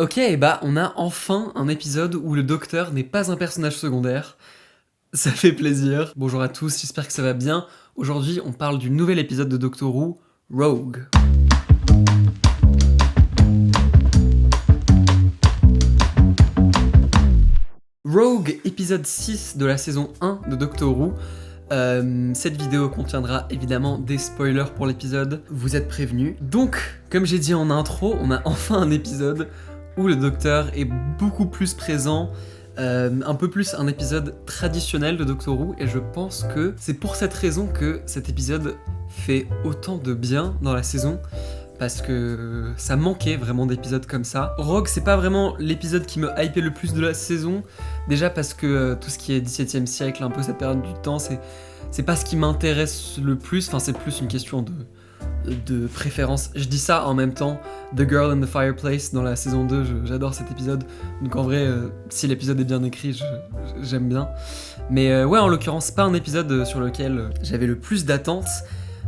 Ok, on a enfin un épisode où le docteur n'est pas un personnage secondaire. Ça fait plaisir. Bonjour à tous, j'espère que ça va bien. Aujourd'hui, on parle du nouvel épisode de Doctor Who, Rogue. Rogue, épisode 6 de la saison 1 de Doctor Who. Cette vidéo contiendra évidemment des spoilers pour l'épisode, vous êtes prévenus. Donc, comme j'ai dit en intro, on a enfin un épisode où le docteur est beaucoup plus présent, un peu plus un épisode traditionnel de Doctor Who, et je pense que c'est pour cette raison que cet épisode fait autant de bien dans la saison, parce que ça manquait vraiment d'épisodes comme ça. Rogue, c'est pas vraiment l'épisode qui me hypait le plus de la saison, déjà parce que tout ce qui est 17e siècle, un peu cette période du temps, c'est pas ce qui m'intéresse le plus, enfin c'est plus une question de préférence. Je dis ça en même temps, The Girl in the Fireplace dans la saison 2, j'adore cet épisode, donc en vrai, si l'épisode est bien écrit, j'aime bien. Mais ouais, en l'occurrence, pas un épisode sur lequel j'avais le plus d'attentes.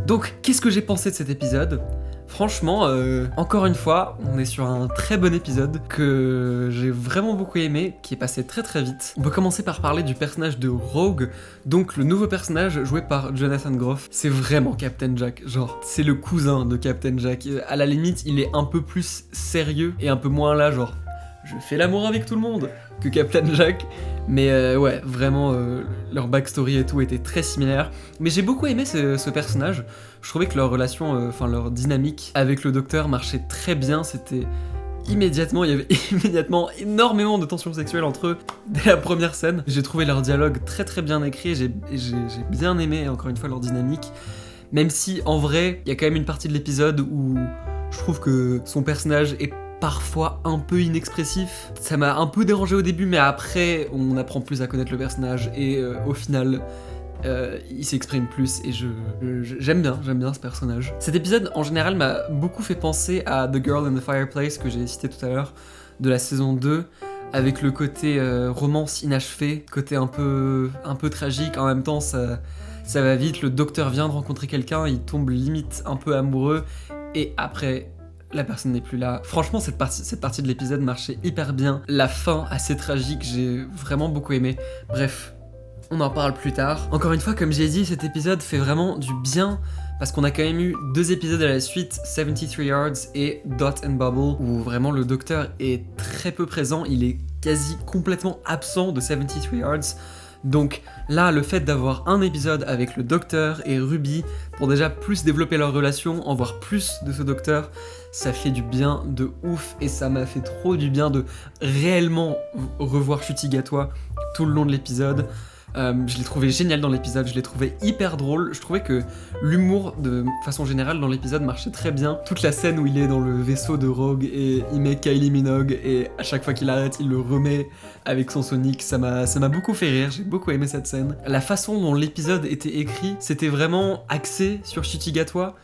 Donc, qu'est-ce que j'ai pensé de cet épisode ? Franchement, encore une fois, on est sur un très bon épisode que j'ai vraiment beaucoup aimé, qui est passé très très vite. On peut commencer par parler du personnage de Rogue, donc le nouveau personnage joué par Jonathan Groff. C'est vraiment Captain Jack, genre c'est le cousin de Captain Jack. À la limite, il est un peu plus sérieux et un peu moins là, genre je fais l'amour avec tout le monde, que Captain Jack. Mais ouais, vraiment, leur backstory et tout était très similaire. Mais j'ai beaucoup aimé ce personnage. Je trouvais que leur relation, leur dynamique avec le docteur marchait très bien. C'était immédiatement, il y avait immédiatement énormément de tensions sexuelles entre eux dès la première scène. J'ai trouvé leur dialogue très très bien écrit. J'ai bien aimé, encore une fois, leur dynamique. Même si, en vrai, il y a quand même une partie de l'épisode où je trouve que son personnage est parfois un peu inexpressif. Ça m'a un peu dérangé au début, mais après, on apprend plus à connaître le personnage et au final, il s'exprime plus et j'aime bien ce personnage. Cet épisode, en général, m'a beaucoup fait penser à The Girl in the Fireplace que j'ai cité tout à l'heure, de la saison 2, avec le côté romance inachevée, côté un peu tragique, en même temps, ça va vite, le docteur vient de rencontrer quelqu'un, il tombe limite un peu amoureux, et après, la personne n'est plus là. Franchement, cette partie de l'épisode marchait hyper bien. La fin, assez tragique, j'ai vraiment beaucoup aimé. Bref, on en parle plus tard. Encore une fois, comme j'ai dit, cet épisode fait vraiment du bien, parce qu'on a quand même eu 2 épisodes à la suite, 73 Yards et Dot and Bubble, où vraiment le docteur est très peu présent, il est quasi complètement absent de 73 Yards. Donc là, le fait d'avoir un épisode avec le docteur et Ruby, pour déjà plus développer leur relation, en voir plus de ce docteur, ça fait du bien de ouf, et ça m'a fait trop du bien de réellement revoir Ncuti Gatwa tout le long de l'épisode. Je l'ai trouvé génial dans l'épisode, je l'ai trouvé hyper drôle, je trouvais que l'humour de façon générale dans l'épisode marchait très bien. Toute la scène où il est dans le vaisseau de Rogue et il met Kylie Minogue et à chaque fois qu'il arrête il le remet avec son Sonic, ça m'a beaucoup fait rire, j'ai beaucoup aimé cette scène. La façon dont l'épisode était écrit, c'était vraiment axé sur Ncuti Gatwa,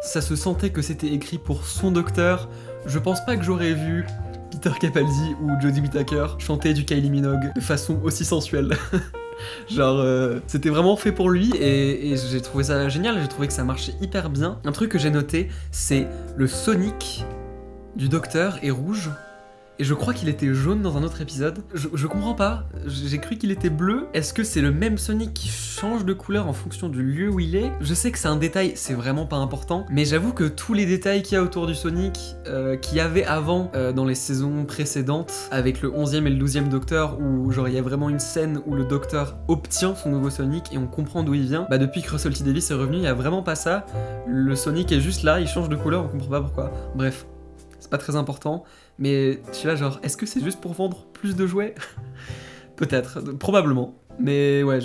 ça se sentait que c'était écrit pour son docteur. Je pense pas que j'aurais vu Peter Capaldi ou Jodie Whittaker chanter du Kylie Minogue de façon aussi sensuelle. Genre, c'était vraiment fait pour lui et j'ai trouvé ça génial, j'ai trouvé que ça marchait hyper bien. Un truc que j'ai noté, c'est le Sonic du docteur est rouge. Et je crois qu'il était jaune dans un autre épisode. Je comprends pas, j'ai cru qu'il était bleu. Est-ce que c'est le même Sonic qui change de couleur en fonction du lieu où il est ? Je sais que c'est un détail, c'est vraiment pas important, mais j'avoue que tous les détails qu'il y a autour du Sonic, qu'il y avait avant dans les saisons précédentes, avec le 11e et le 12e Docteur, où genre il y a vraiment une scène où le Docteur obtient son nouveau Sonic et on comprend d'où il vient, depuis que Russell T Davies est revenu, il y a vraiment pas ça. Le Sonic est juste là, il change de couleur, on comprend pas pourquoi. Bref. C'est pas très important, mais je suis là genre, est-ce que c'est juste pour vendre plus de jouets ? Peut-être, probablement, mais ouais,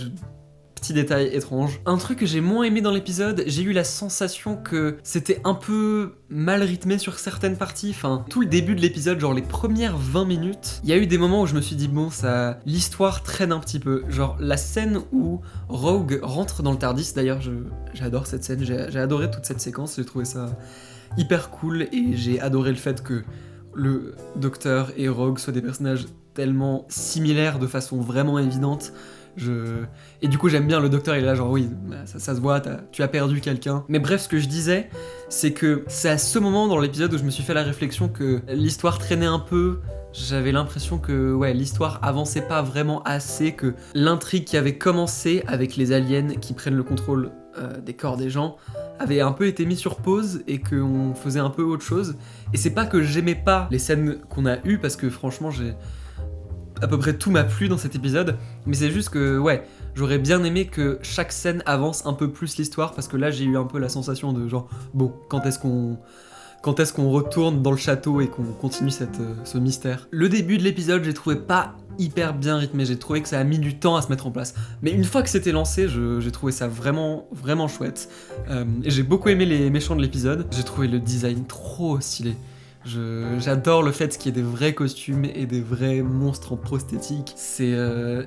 petit détail étrange. Un truc que j'ai moins aimé dans l'épisode, j'ai eu la sensation que c'était un peu mal rythmé sur certaines parties, enfin, tout le début de l'épisode, genre les premières 20 minutes, il y a eu des moments où je me suis dit, bon, ça, l'histoire traîne un petit peu, genre la scène où Rogue rentre dans le TARDIS, d'ailleurs, j'adore cette scène, j'ai adoré toute cette séquence, j'ai trouvé ça hyper cool et j'ai adoré le fait que le Docteur et Rogue soient des personnages tellement similaires de façon vraiment évidente. Et du coup j'aime bien le Docteur, il est là genre oui, bah, ça se voit, tu as perdu quelqu'un. Mais bref, ce que je disais, c'est que c'est à ce moment dans l'épisode où je me suis fait la réflexion que l'histoire traînait un peu. J'avais l'impression que ouais, l'histoire avançait pas vraiment assez, que l'intrigue qui avait commencé avec les aliens qui prennent le contrôle des corps des gens avait un peu été mis sur pause et qu'on faisait un peu autre chose. Et c'est pas que j'aimais pas les scènes qu'on a eues, parce que franchement à peu près tout m'a plu dans cet épisode, mais c'est juste que ouais, j'aurais bien aimé que chaque scène avance un peu plus l'histoire, parce que là j'ai eu un peu la sensation de genre bon, quand est-ce qu'on retourne dans le château et qu'on continue ce mystère. Le début de l'épisode, j'ai trouvé pas hyper bien rythmé, j'ai trouvé que ça a mis du temps à se mettre en place. Mais une fois que c'était lancé, j'ai trouvé ça vraiment, vraiment chouette. Et j'ai beaucoup aimé les méchants de l'épisode. J'ai trouvé le design trop stylé. J'adore le fait qu'il y ait des vrais costumes et des vrais monstres en prosthétique. C'est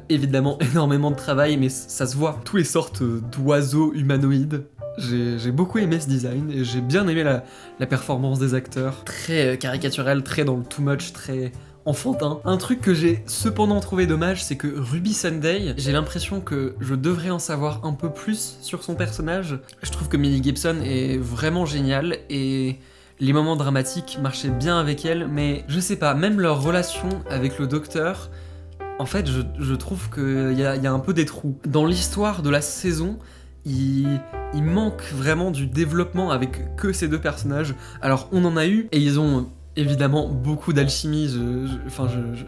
évidemment énormément de travail, mais ça se voit. Toutes les sortes d'oiseaux humanoïdes. J'ai beaucoup aimé ce design et j'ai bien aimé la performance des acteurs. Très caricaturel, très dans le too much, très enfantin. Un truc que j'ai cependant trouvé dommage, c'est que Ruby Sunday, j'ai l'impression que je devrais en savoir un peu plus sur son personnage. Je trouve que Millie Gibson est vraiment géniale et les moments dramatiques marchaient bien avec elle, mais je sais pas, même leur relation avec le Docteur, en fait, je trouve qu'il y a un peu des trous. Dans l'histoire de la saison, il manque vraiment du développement avec que ces deux personnages. Alors, on en a eu, et ils ont évidemment beaucoup d'alchimie,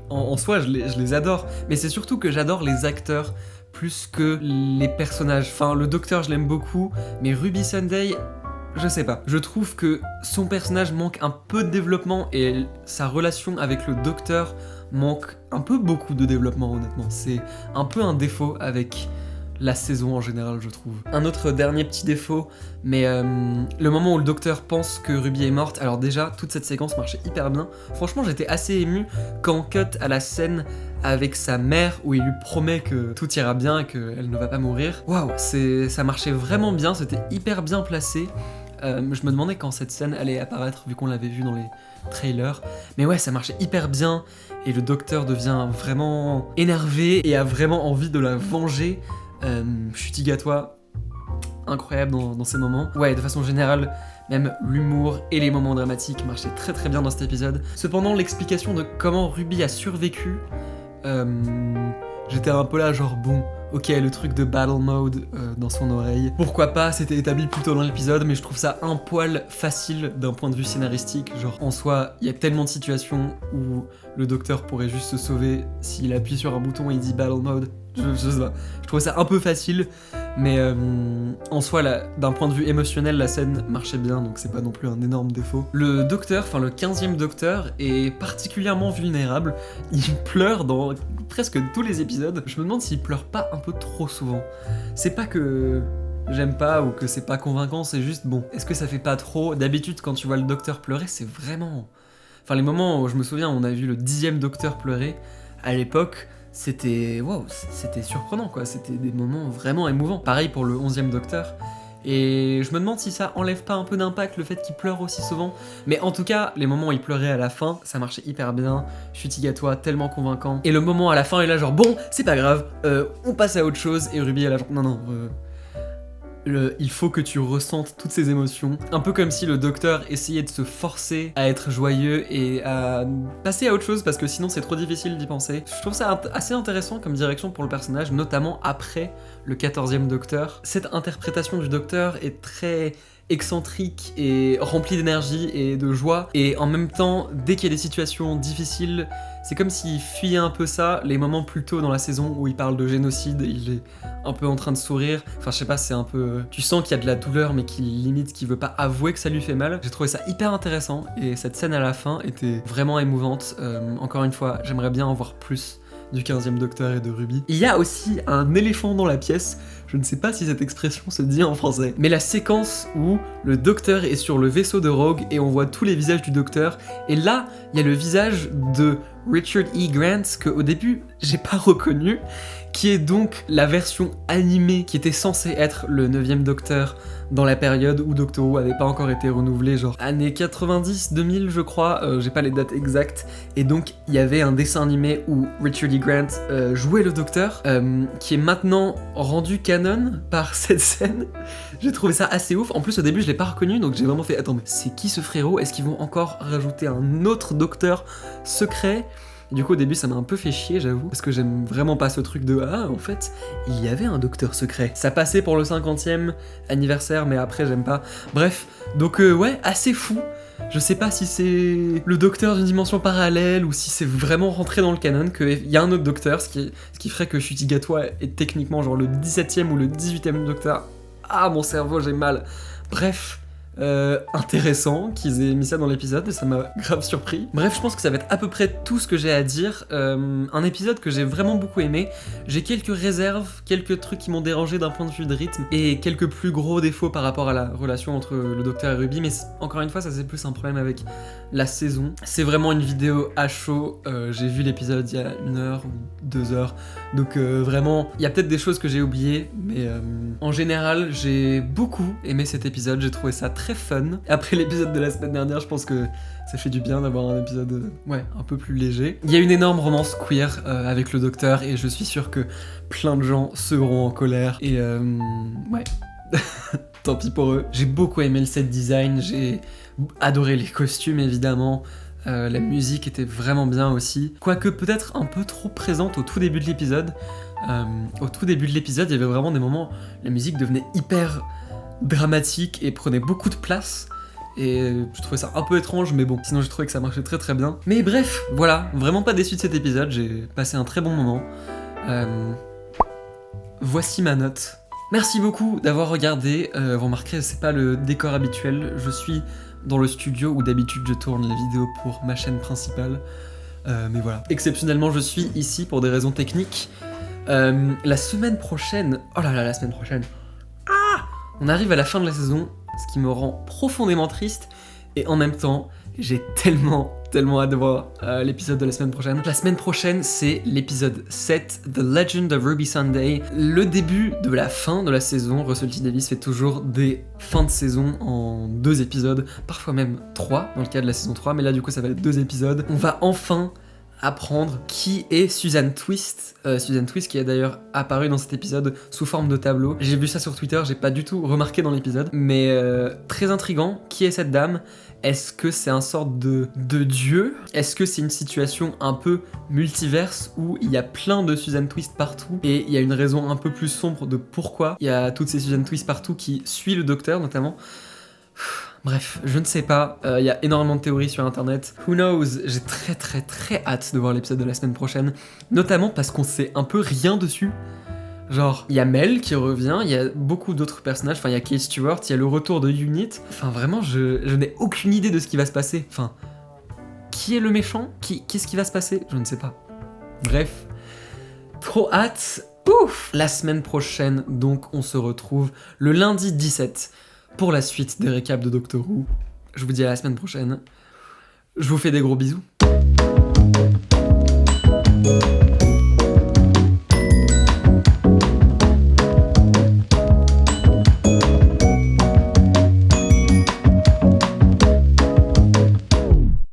en soi, je les adore, mais c'est surtout que j'adore les acteurs plus que les personnages. Enfin, le Docteur, je l'aime beaucoup, mais Ruby Sunday, je sais pas. Je trouve que son personnage manque un peu de développement et sa relation avec le Docteur manque un peu beaucoup de développement, honnêtement. C'est un peu un défaut avec la saison en général, je trouve. Un autre dernier petit défaut, mais le moment où le Docteur pense que Ruby est morte, alors déjà, toute cette séquence marchait hyper bien. Franchement, j'étais assez ému quand on cut à la scène avec sa mère où il lui promet que tout ira bien et qu'elle ne va pas mourir. Waouh, ça marchait vraiment bien, c'était hyper bien placé. Je me demandais quand cette scène allait apparaître, vu qu'on l'avait vu dans les trailers. Mais ouais, ça marchait hyper bien, et le Docteur devient vraiment énervé et a vraiment envie de la venger. Chutigatois, incroyable dans ces moments. Ouais, de façon générale, même l'humour et les moments dramatiques marchaient très très bien dans cet épisode. Cependant, l'explication de comment Ruby a survécu, j'étais un peu là genre bon, ok, le truc de battle mode dans son oreille. Pourquoi pas, c'était établi plus tôt dans l'épisode, mais je trouve ça un poil facile d'un point de vue scénaristique. Genre, en soi, il y a tellement de situations où le Docteur pourrait juste se sauver s'il appuie sur un bouton et il dit battle mode. Je sais pas. Je trouvais ça un peu facile, mais en soi, d'un point de vue émotionnel, la scène marchait bien, donc c'est pas non plus un énorme défaut. Le Docteur, enfin le 15e Docteur, est particulièrement vulnérable. Il pleure dans presque tous les épisodes. Je me demande s'il pleure pas un peu trop souvent. C'est pas que j'aime pas ou que c'est pas convaincant, c'est juste bon. Est-ce que ça fait pas trop? D'habitude, quand tu vois le Docteur pleurer, c'est vraiment... Enfin, les moments où je me souviens, on a vu le 10e Docteur pleurer, à l'époque... C'était surprenant quoi, c'était des moments vraiment émouvants. Pareil pour le 11e Docteur. Et je me demande si ça enlève pas un peu d'impact le fait qu'il pleure aussi souvent. Mais en tout cas, les moments où il pleurait à la fin, ça marchait hyper bien. Chutigatois, tellement convaincant. Et le moment à la fin, il est là genre bon, c'est pas grave, on passe à autre chose. Et Ruby est là genre non, il faut que tu ressentes toutes ces émotions. Un peu comme si le Docteur essayait de se forcer à être joyeux et à passer à autre chose parce que sinon c'est trop difficile d'y penser. Je trouve ça assez intéressant comme direction pour le personnage, notamment après le 14e Docteur. Cette interprétation du Docteur est très excentrique et remplie d'énergie et de joie, et en même temps, dès qu'il y a des situations difficiles, c'est comme s'il fuyait un peu ça. Les moments plus tôt dans la saison où il parle de génocide, il est un peu en train de sourire, enfin je sais pas, c'est un peu... Tu sens qu'il y a de la douleur mais qu'il veut pas avouer que ça lui fait mal. J'ai trouvé ça hyper intéressant, et cette scène à la fin était vraiment émouvante. Encore une fois, j'aimerais bien en voir plus du 15e Docteur et de Ruby. Il y a aussi un éléphant dans la pièce, Je ne sais pas si cette expression se dit en français. Mais la séquence où le docteur est sur le vaisseau de Rogue et on voit tous les visages du docteur, et là, il y a le visage de Richard E. Grant que au début, j'ai pas reconnu, qui est donc la version animée qui était censée être le 9e Docteur dans la période où Doctor Who avait pas encore été renouvelé, genre années 90, 2000 je crois, j'ai pas les dates exactes, et donc il y avait un dessin animé où Richard E. Grant jouait le Docteur, qui est maintenant rendu canon par cette scène. J'ai trouvé ça assez ouf, en plus au début je l'ai pas reconnu, donc j'ai vraiment fait, attends mais c'est qui ce frérot? Est-ce qu'ils vont encore rajouter un autre Docteur secret? Du coup au début ça m'a un peu fait chier j'avoue, parce que j'aime vraiment pas ce truc de ah en fait il y avait un docteur secret. Ça passait pour le 50e anniversaire mais après j'aime pas. Bref, donc ouais assez fou. Je sais pas si c'est le docteur d'une dimension parallèle ou si c'est vraiment rentré dans le canon, qu'il y a un autre docteur, ce qui ferait que Ncuti Gatwa est techniquement genre le 17e ou le 18e docteur. Ah mon cerveau j'ai mal. Bref. Intéressant qu'ils aient mis ça dans l'épisode, ça m'a grave surpris. Bref, je pense que ça va être à peu près tout ce que j'ai à dire. Un épisode que j'ai vraiment beaucoup aimé. J'ai quelques réserves, quelques trucs qui m'ont dérangé d'un point de vue de rythme et quelques plus gros défauts par rapport à la relation entre le docteur et Ruby, mais encore une fois, ça c'est plus un problème avec la saison. C'est vraiment une vidéo à chaud. J'ai vu l'épisode il y a 1 heure ou 2 heures, donc vraiment, il y a peut-être des choses que j'ai oubliées, mais en général, j'ai beaucoup aimé cet épisode. J'ai trouvé ça très fun. Après l'épisode de la semaine dernière, je pense que ça fait du bien d'avoir un épisode un peu plus léger. Il y a une énorme romance queer avec le docteur et je suis sûr que plein de gens seront en colère et ouais. Tant pis pour eux. J'ai beaucoup aimé le set design, j'ai adoré les costumes évidemment. La musique était vraiment bien aussi, quoique peut-être un peu trop présente au tout début de l'épisode. Au tout début de l'épisode, il y avait vraiment des moments où la musique devenait hyper dramatique et prenait beaucoup de place. Et je trouvais ça un peu étrange, mais bon, sinon j'ai trouvé que ça marchait très très bien. Mais bref, voilà, vraiment pas déçu de cet épisode, j'ai passé un très bon moment. Voici ma note. Merci beaucoup d'avoir regardé. Vous remarquerez, c'est pas le décor habituel, je suis dans le studio où d'habitude je tourne les vidéos pour ma chaîne principale. Mais voilà, exceptionnellement je suis ici pour des raisons techniques. La semaine prochaine, oh là là, la semaine prochaine, on arrive à la fin de la saison, ce qui me rend profondément triste, et en même temps, j'ai tellement hâte de voir l'épisode de la semaine prochaine. La semaine prochaine, c'est l'épisode 7, The Legend of Ruby Sunday, le début de la fin de la saison. Russell T Davies fait toujours des fins de saison en 2 épisodes, parfois même 3, dans le cas de la saison 3, mais là du coup ça va être 2 épisodes. On va enfin apprendre qui est Susan Twist. Susan Twist qui est d'ailleurs apparue dans cet épisode sous forme de tableau. J'ai vu ça sur Twitter, j'ai pas du tout remarqué dans l'épisode, mais très intriguant. Qui est cette dame? Est-ce que c'est un sorte de dieu? Est-ce que c'est une situation un peu multiverse où il y a plein de Susan Twist partout et il y a une raison un peu plus sombre de pourquoi il y a toutes ces Susan Twist partout qui suit le docteur notamment? Bref, je ne sais pas, il y a énormément de théories sur internet. Who knows? J'ai très hâte de voir l'épisode de la semaine prochaine, notamment parce qu'on sait un peu rien dessus. Genre, il y a Mel qui revient, il y a beaucoup d'autres personnages, enfin il y a Kate Stewart, il y a le retour de Unit. Enfin vraiment, je n'ai aucune idée de ce qui va se passer. Enfin, qui est le méchant? Qu'est-ce qui va se passer? Je ne sais pas. Bref, trop hâte. Ouf! La semaine prochaine, donc, on se retrouve le lundi 17 pour la suite des récaps de Doctor Who. Je vous dis à la semaine prochaine. Je vous fais des gros bisous.